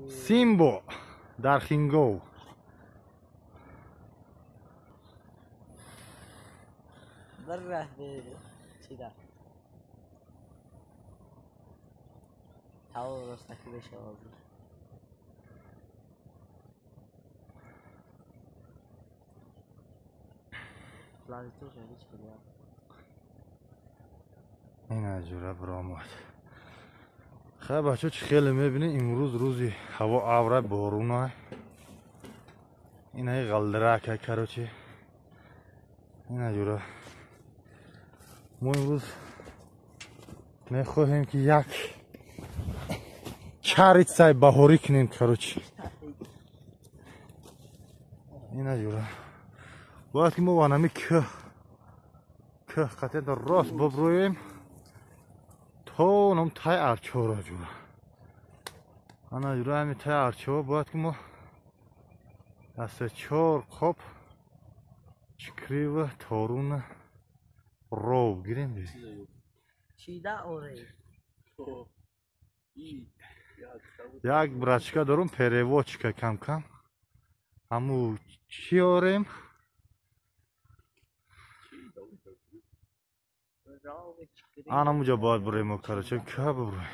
سیمبو در خینگو بره به چی در تاو رستکی بشه آزی لازم تو شدی چی کنیم این اجوره برآمد. خیلی بچه چی خیلی میبینی امروز روزی هوا ابر بارونه این های غلدرک کروچی این اجوره ما امروز میخواهیم که یک چارицай баҳори کنیم کروچی این اجوره باید که ما وانمی که قطعا راست ببرویم تا نم تای ارچو را جوره انا جوره همی تای ارچو باید که ما از چار خوب چکری و تارون رو گیریم بید چیده آره یک برچکه دارم پریوچکه کم کم همو چی آریم آن همونجا باید بریم و کارو چه که ببرویم